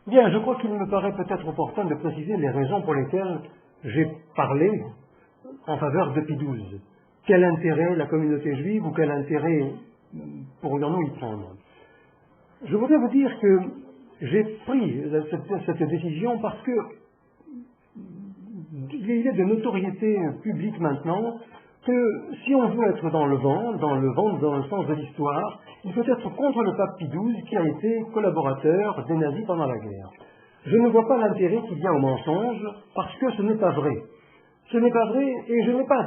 Bien, je crois qu'il me paraît peut-être opportun de préciser les raisons pour lesquelles j'ai parlé en faveur de Pie XII. Quel intérêt la communauté juive ou quel intérêt pourrions-nous y prendre? Je voudrais vous dire que j'ai pris cette décision parce que il est de notoriété publique maintenant que si on veut être dans le vent, dans le sens de l'histoire, il faut être contre le pape Pie XII qui a été collaborateur des nazis pendant la guerre. Je ne vois pas l'intérêt qu'il y a au mensonge parce que ce n'est pas vrai. Ce n'est pas vrai et je n'ai pas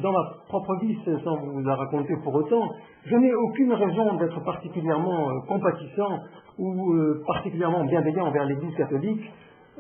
dans ma propre vie, sans vous la raconter pour autant, je n'ai aucune raison d'être particulièrement compatissant ou particulièrement bienveillant envers l'Église catholique.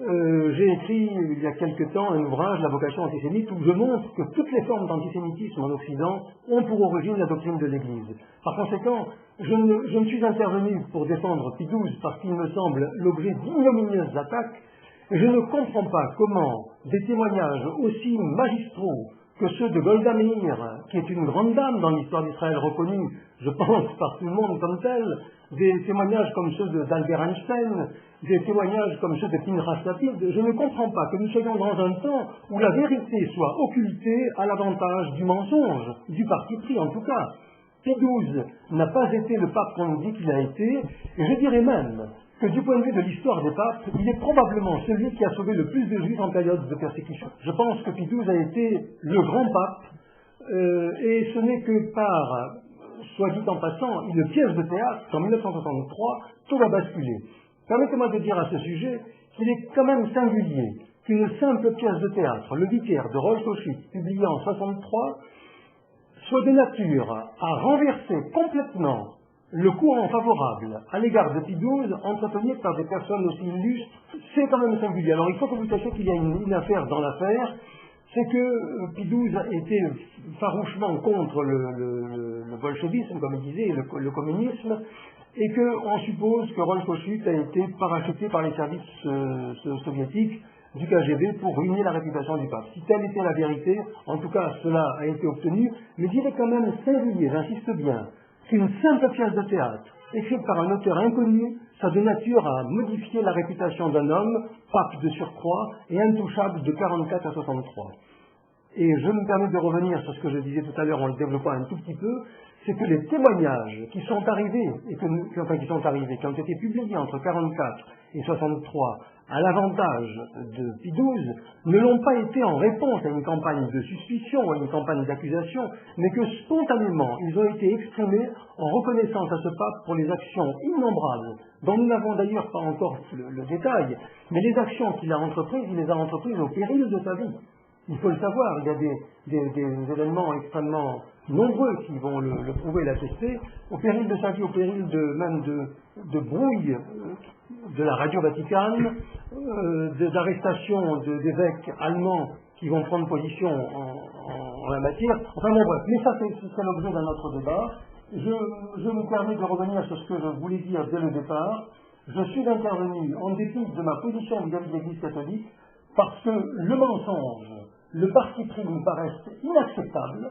J'ai écrit il y a quelque temps un ouvrage, La vocation antisémite, où je montre que toutes les formes d'antisémitisme en Occident ont pour origine la doctrine de l'Église. Par conséquent, je ne suis intervenu pour défendre Pie XII parce qu'il me semble l'objet d'ignominieuses attaques, et je ne comprends pas comment des témoignages aussi magistraux que ceux de Golda Meir, qui est une grande dame dans l'histoire d'Israël reconnue, je pense, par tout le monde comme telle, des témoignages comme ceux d'Albert Einstein, des témoignages comme ceux de Pinchas Lapid, je ne comprends pas que nous soyons dans un temps où la vérité soit occultée à l'avantage du mensonge, du parti pris en tout cas. Pie XII n'a pas été le pape qu'on nous dit qu'il a été, et je dirais même que du point de vue de l'histoire des papes, il est probablement celui qui a sauvé le plus de juifs en période de persécution. Je pense que Pie XII a été le grand pape, et ce n'est que par, soit dit en passant, une pièce de théâtre qu'en 1963, tout va basculer. Permettez-moi de dire à ce sujet qu'il est quand même singulier qu'une simple pièce de théâtre, Le Vicaire de Rolf Koschick, publiée en 1963, soit de nature à renverser complètement le courant favorable à l'égard de Pie XII entretenu par des personnes aussi illustres. C'est quand même singulier. Alors il faut que vous sachiez qu'il y a une affaire dans l'affaire, c'est que Pie XII était farouchement contre le bolchevisme, comme il disait, le communisme, et qu'on suppose que Rolf Koschick a été parachuté par les services soviétiques du KGB pour ruiner la réputation du pape. Si telle était la vérité, en tout cas cela a été obtenu, mais il est quand même singulier, j'insiste bien, qu'une simple pièce de théâtre, écrite par un auteur inconnu, soit de nature à modifier la réputation d'un homme, pape de surcroît, et intouchable de 44 à 63. Et je me permets de revenir sur ce que je disais tout à l'heure en le développant un tout petit peu, c'est que les témoignages qui sont arrivés, qui ont été publiés entre 44 et 63, à l'avantage de Pie XII, ne l'ont pas été en réponse à une campagne de suspicion ou à une campagne d'accusation, mais que spontanément, ils ont été exprimés en reconnaissance à ce pape pour les actions innombrables, dont nous n'avons d'ailleurs pas encore le détail, mais les actions qu'il a entreprises, il les a entreprises au péril de sa vie. Il faut le savoir, il y a des événements extrêmement nombreux qui vont le prouver et l'attester, au péril de sa vie, au péril même de brouille de la Radio Vaticane, d'arrestation d'évêques allemands qui vont prendre position en la matière. Enfin bon bref, mais ça c'est l'objet d'un autre débat. Je me permets de revenir sur ce que je voulais dire dès le départ. Je suis intervenu en dépit de ma position vis-à-vis de l'Église catholique parce que le mensonge, le parti pris me paraissent inacceptables,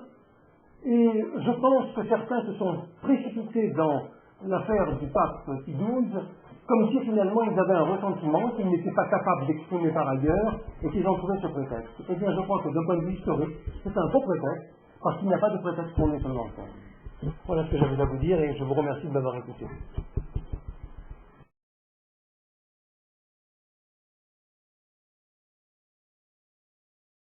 et je pense que certains se sont précipités dans l'affaire du pape Pie XII, comme si finalement ils avaient un ressentiment qu'ils n'étaient pas capables d'exprimer par ailleurs, et qu'ils en trouvaient ce prétexte. Eh bien, je crois que d'un point de vue historique, c'est un faux prétexte, parce qu'il n'y a pas de prétexte pour les mensonges. Voilà ce que j'avais à vous dire, et je vous remercie de m'avoir écouté.